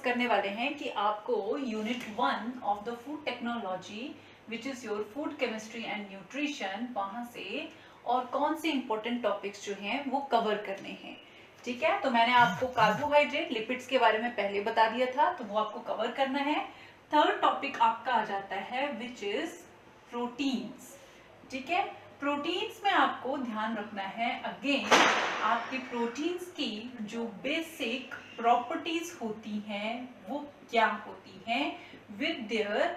करने वाले हैं कि आपको unit 1 of the food technology which is your food chemistry and nutrition, वहां से और कौन से इंपॉर्टेंट टॉपिक्स जो हैं वो कवर करने हैं। ठीक है, तो मैंने आपको कार्बोहाइड्रेट लिपिड्स के बारे में पहले बता दिया था, तो वो आपको कवर करना है। थर्ड टॉपिक आपका आ जाता है विच इज प्रोटीन्स। ठीक है, प्रोटीन्स में आपको ध्यान रखना है अगेन आपके प्रोटीन्स की जो बेसिक प्रॉपर्टीज होती हैं वो क्या होती हैं विद देयर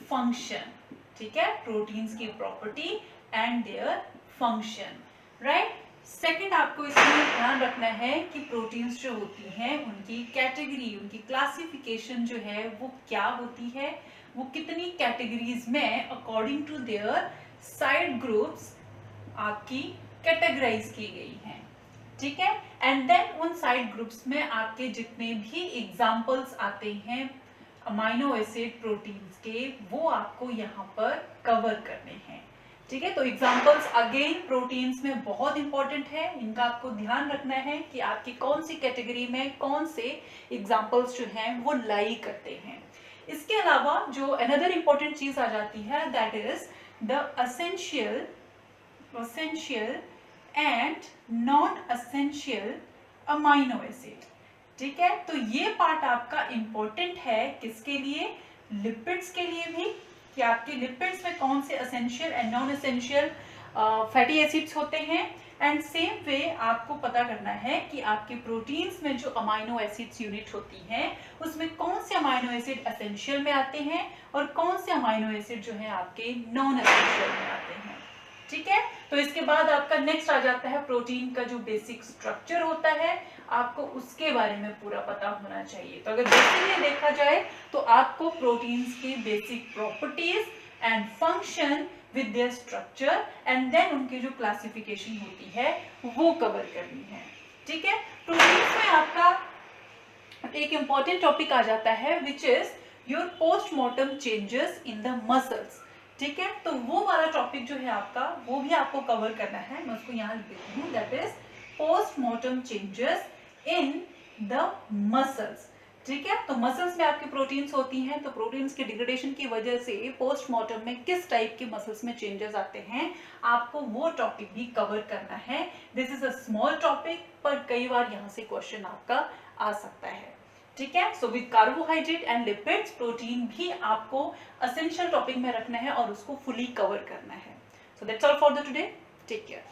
फंक्शन। ठीक है, प्रोटीन्स की property and their function, right. Second आपको इसमें ध्यान रखना है कि प्रोटीन्स जो होती हैं उनकी कैटेगरी, उनकी क्लासिफिकेशन जो है वो क्या होती है, वो कितनी कैटेगरीज में according to their side groups आपकी कैटेगराइज की गई हैं। ठीक है, एंड देन उन साइड ग्रुप्स में आपके जितने भी एग्जांपल्स आते हैं अमाइनो एसिड प्रोटीन्स के, वो आपको यहाँ पर कवर करने हैं। ठीक है, तो एग्जांपल्स अगेन प्रोटीन्स में बहुत इंपॉर्टेंट है, इनका आपको ध्यान रखना है कि आपकी कौन सी कैटेगरी में कौन से एग्जांपल्स जो हैं वो लाई करते हैं। इसके अलावा जो अनदर इंपॉर्टेंट चीज आ जाती है that is the essential and non-essential amino acid। ठीक है, तो ये पार्ट आपका इंपॉर्टेंट है किसके लिए, लिपिड्स के लिए भी, कि आपके लिपिड्स में कौन से essential and non essential fatty acids होते हैं। एंड सेम वे आपको पता करना है कि आपके प्रोटीन्स में जो अमाइनो एसिड्स यूनिट होती हैं उसमें कौन से अमाइनो एसिड एसेंशियल में आते हैं और कौन से अमाइनो एसिड जो है आपके नॉन एसेंशियल में आते हैं। ठीक है, तो इसके बाद आपका नेक्स्ट आ जाता है प्रोटीन का जो बेसिक स्ट्रक्चर होता है, आपको उसके बारे में पूरा पता होना चाहिए। तो अगर बेसिकली देखा जाए तो आपको प्रोटीन्स की basic properties and function with their structure and then उनकी जो क्लासिफिकेशन होती है वो कवर करनी है। ठीक है, प्रोटीन्स में आपका एक इंपॉर्टेंट टॉपिक आ जाता है which is your postmortem changes in the muscles. ठीक है, तो वो वाला टॉपिक जो है आपका वो भी आपको कवर करना है, मैं उसको यहाँ लिख देती हूँ, that is postmortem changes in the muscles. ठीक है, तो मसल्स में आपकी प्रोटीन्स होती हैं, तो प्रोटीन्स के डिग्रेडेशन की वजह से पोस्टमार्टम में किस टाइप के मसल्स में चेंजेस आते हैं, आपको वो टॉपिक भी कवर करना है। This is a small topic, पर कई बार यहाँ से क्वेश्चन आपका आ सकता है। ठीक है, so with carbohydrate and lipids protein भी आपको एसेंशियल टॉपिक में रखना है और उसको फुली कवर करना है। So that's all for the today, take care.